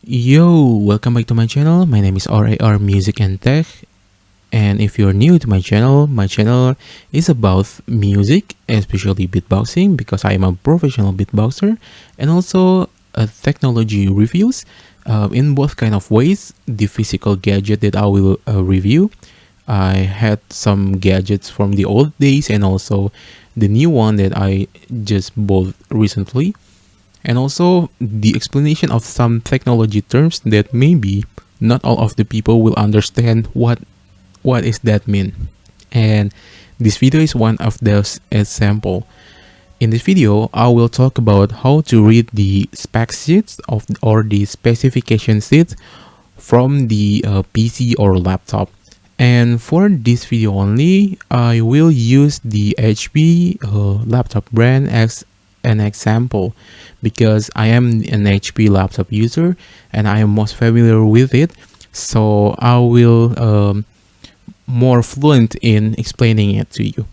Yo, welcome back to my channel. My name is R.A.R Music and Tech. And if you're new to my channel is about music, especially beatboxing, because I am a professional beatboxer, and also technology reviews in both kind of ways. The physical gadget that I will review. I had some gadgets from the old days and also the new one that I just bought recently, and also the explanation of some technology terms that maybe not all of the people will understand what is that mean. And this video is one of those example. In this video, I will talk about how to read the spec sheets of or the specification sheets from the PC or laptop. And for this video only, I will use the HP laptop brand as an example because I am an HP laptop user and I am most familiar with it. So I will more fluent in explaining it to you.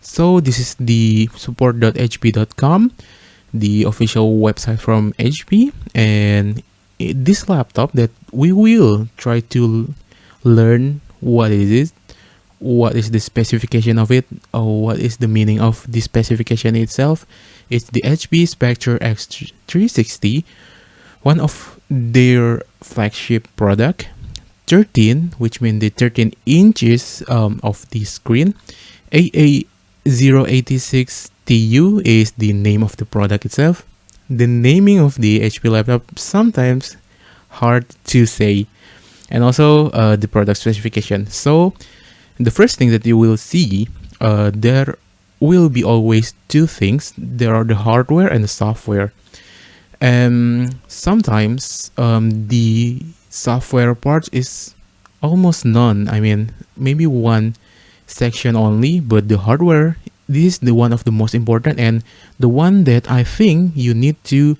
So this is the support.hp.com, the official website from HP, and this laptop that we will try to learn what it is, what is the specification of it, or what is the meaning of the specification itself. It's the HP Spectre X360, one of their flagship product, 13, which means the 13 inches of the screen. AA086TU is the name of the product itself. The naming of the HP laptop sometimes hard to say, and also the product specification. So the first thing that you will see, there will be always two things. There are the hardware and the software. And sometimes the software part is almost none. I mean, maybe one section only, but the hardware, this is the one of the most important and the one that I think you need to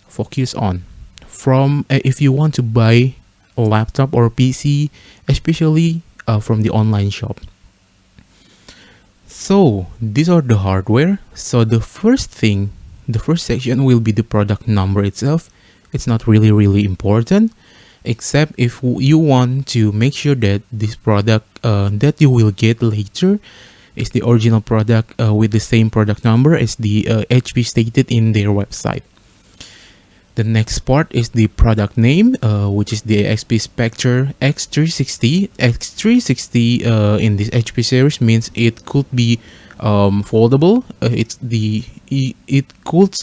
focus on from if you want to buy a laptop or PC, especially from the online shop. So these are the hardware. So the first thing, the first section will be the product number itself. It's not really important, except if you want to make sure that this product that you will get later is the original product with the same product number as the HP stated in their website. The next part is the product name, which is the HP Spectre X360. X360 in this HP series means it could be foldable. It could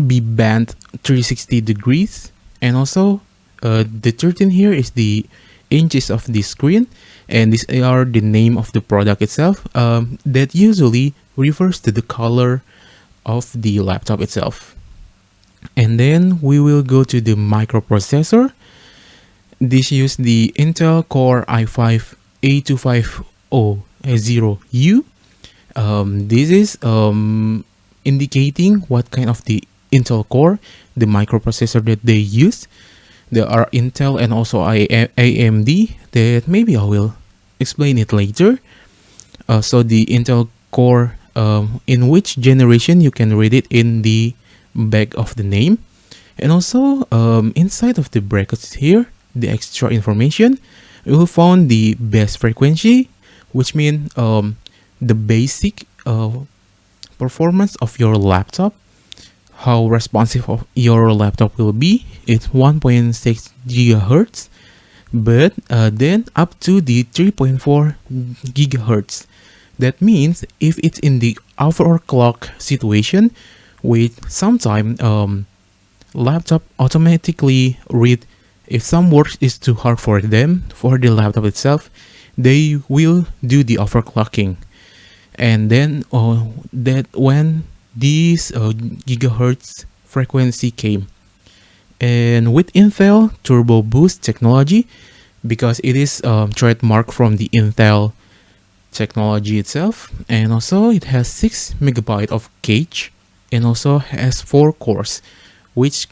be bent 360 degrees, and also the 13 here is the inches of the screen, and these are the name of the product itself. That usually refers to the color of the laptop itself. And then we will go to the microprocessor. This use the Intel Core i5 A2500U. This is indicating what kind of the Intel Core, the microprocessor that they use. There are Intel and also AMD that maybe I will explain it later. So the Intel Core, in which generation, you can read it in the back of the name, and also inside of the brackets here, the extra information, you will find the best frequency, which means the basic performance of your laptop, how responsive of your laptop will be. It's 1.6 gigahertz, but then up to the 3.4 gigahertz. That means if it's in the overclock situation, with sometime laptop automatically read, if some work is too hard for them, for the laptop itself, they will do the overclocking. And then that when this gigahertz frequency came, and with Intel Turbo Boost technology, because it is trademark from the Intel technology itself, and also it has 6 megabyte of cache, and also has 4 cores, which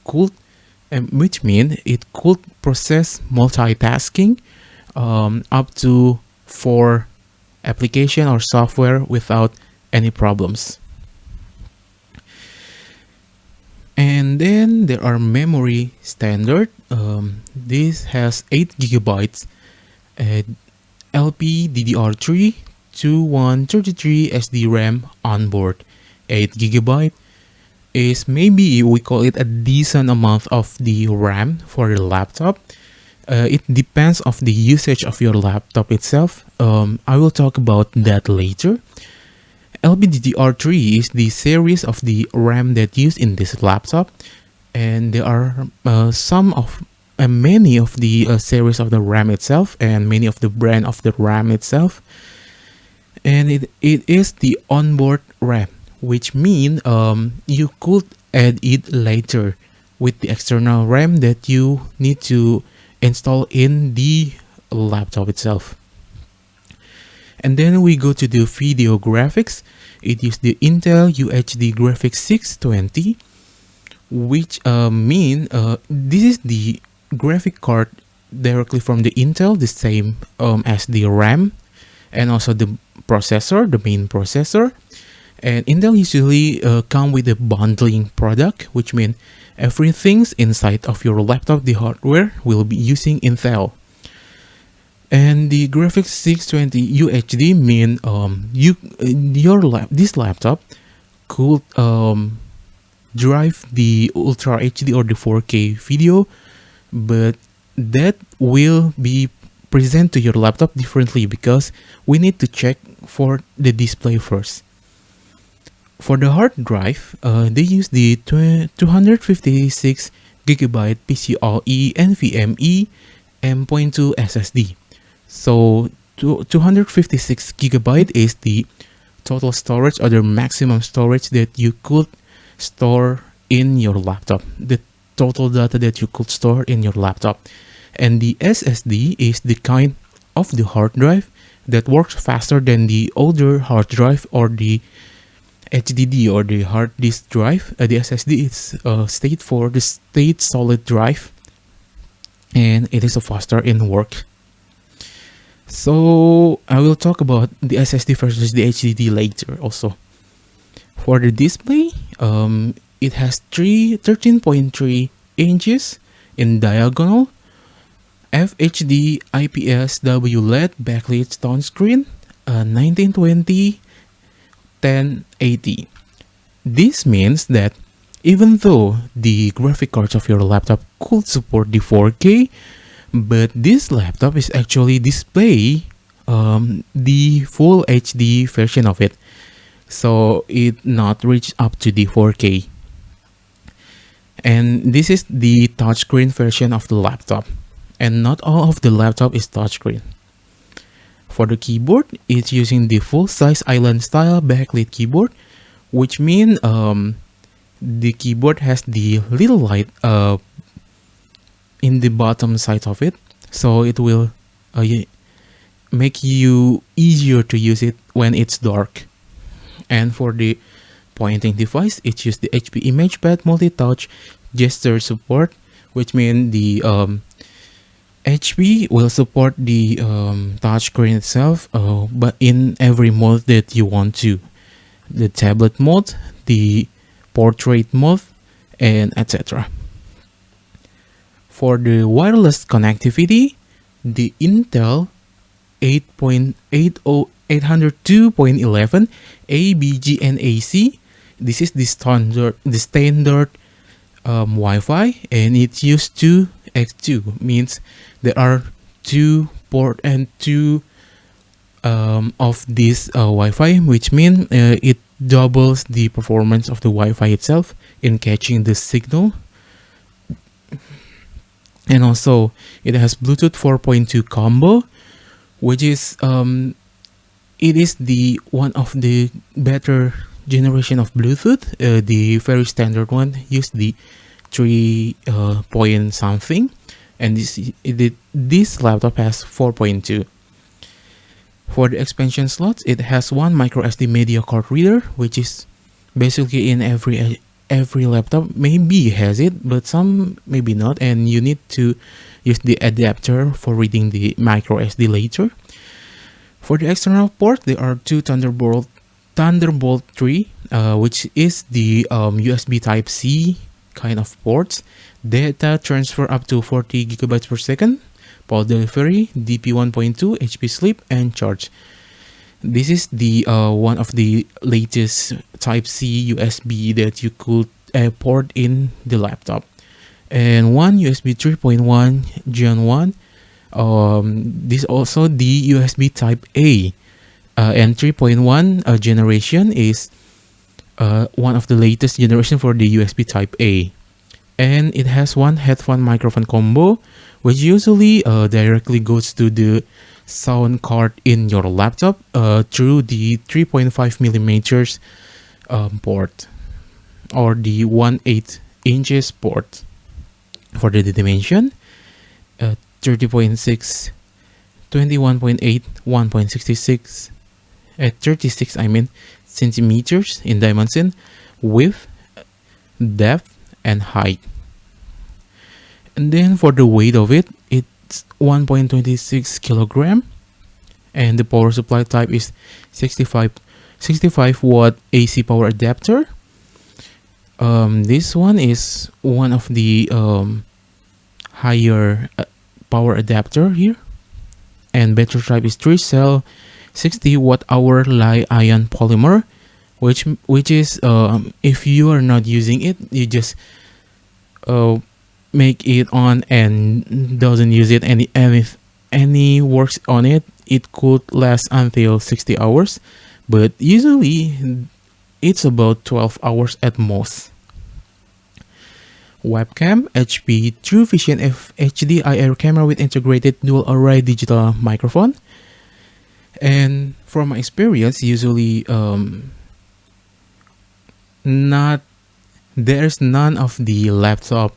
mean it could process multitasking up to 4 application or software without any problems. And then there are memory standard. This has 8 gigabytes, LPDDR3 2133 SD RAM on board. 8 gigabyte is, maybe we call it, a decent amount of the RAM for your laptop. It depends of the usage of your laptop itself. I will talk about that later. LPDDR3 is the series of the RAM that used in this laptop, and there are many of the series of the RAM itself, and many of the brand of the RAM itself. And it is the onboard RAM, which means you could add it later with the external RAM that you need to install in the laptop itself. And then we go to the video graphics. It is the Intel UHD Graphics 620, which this is the graphic card directly from the Intel, the same as the RAM, and also the processor, the main processor. And Intel usually come with a bundling product, which means everything's inside of your laptop, the hardware, will be using Intel. And the graphics 620 UHD mean this laptop could drive the Ultra HD or the 4K video, but that will be present to your laptop differently because we need to check for the display first. For the hard drive, they use the 256 gigabyte PCIe NVMe M.2 SSD. So 256 gigabyte is the total storage or the maximum storage that you could store in your laptop, the total data that you could store in your laptop. And the SSD is the kind of the hard drive that works faster than the older hard drive or the HDD or the hard disk drive. The SSD is state for the state solid drive, and it is faster in work. So I will talk about the SSD versus the HDD later also. For the display, it has 13.3 inches in diagonal, FHD IPS WLED backlit touchscreen, 1920 1080. This means that even though the graphic cards of your laptop could support the 4K, but this laptop is actually display the full HD version of it, so it not reach up to the 4K. And this is the touchscreen version of the laptop, and not all of the laptop is touchscreen. For the keyboard, it's using the full-size island style backlit keyboard, which means the keyboard has the little light in the bottom side of it, so it will make you easier to use it when it's dark. And for the pointing device, it uses the HP ImagePad multi-touch gesture support, which means the HP will support the touchscreen itself, but in every mode that you want to. The tablet mode, the portrait mode, and etc. For the wireless connectivity, the Intel 802.11 ABGNAC. This is the standard Wi-Fi, and it's used to X2, means there are 2 port and 2 of this Wi-Fi, which means it doubles the performance of the Wi-Fi itself in catching the signal. And also it has Bluetooth 4.2 combo, which is it is the one of the better generation of Bluetooth. The very standard one used the 3 point something, and this laptop has 4.2. For the expansion slots, it has one micro SD media card reader, which is basically in every laptop. Maybe has it, but some maybe not, and you need to use the adapter for reading the micro SD later. For the external port, there are 2 Thunderbolt 3, which is the USB Type C kind of ports: data transfer up to 40 gigabytes per second, power delivery, DP 1.2, HP sleep, and charge. This is the one of the latest Type C USB that you could port in the laptop, and one USB 3.1 Gen 1. This also the USB Type A, and 3.1 generation is one of the latest generation for the USB Type A, and it has one headphone microphone combo, which usually directly goes to the sound card in your laptop through the 3.5 millimeters port, or the 1/8 inches port. For the dimension, 30.6, 21.8, 1.66, 36 centimeters in dimension, width, depth, and height. And then for the weight of it, it's 1.26 kilogram, and the power supply type is 65 watt AC power adapter. This one is one of the higher power adapter here, and battery type is 3 cell 60 watt hour li-ion polymer, which is if you are not using it, you just make it on and doesn't use it any works on it, it could last until 60 hours, but usually it's about 12 hours at most. Webcam, HP True Vision HD IR camera with integrated dual array digital microphone. And from my experience, usually there's none of the laptop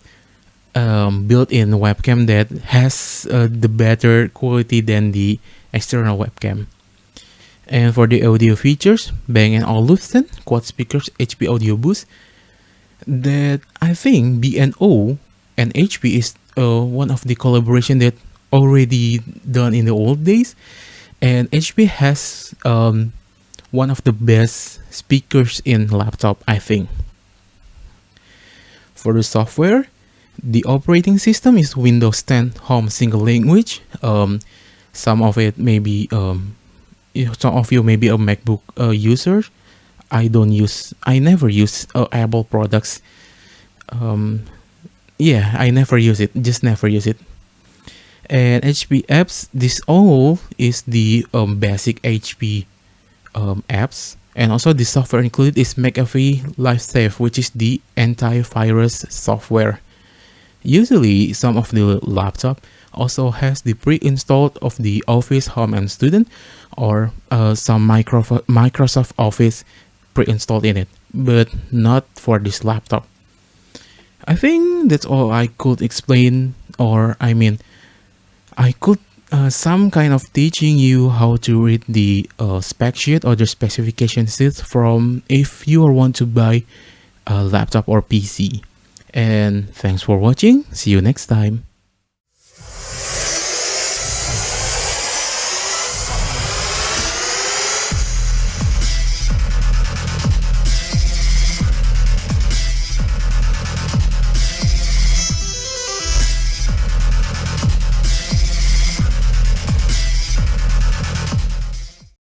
built-in webcam that has the better quality than the external webcam. And for the audio features, Bang & Olufsen quad speakers, HP audio boost, that I think B&O and HP is one of the collaboration that already done in the old days, and HP has one of the best speakers in laptop, I think. For the software, the operating system is Windows 10 Home Single Language. Some of it may be some of you may be a MacBook user. I never use Apple products. Yeah, I never use it, just never use it. And HP apps, this all is the basic HP apps. And also the software included is McAfee LifeSafe, which is the antivirus software. Usually some of the laptop also has the pre-installed of the Office Home and Student, or some Microsoft Office pre-installed in it, but not for this laptop. I think that's all I could explain, or I could some kind of teaching you how to read the spec sheet or the specification sheet from if you want to buy a laptop or PC. And thanks for watching. See you next time.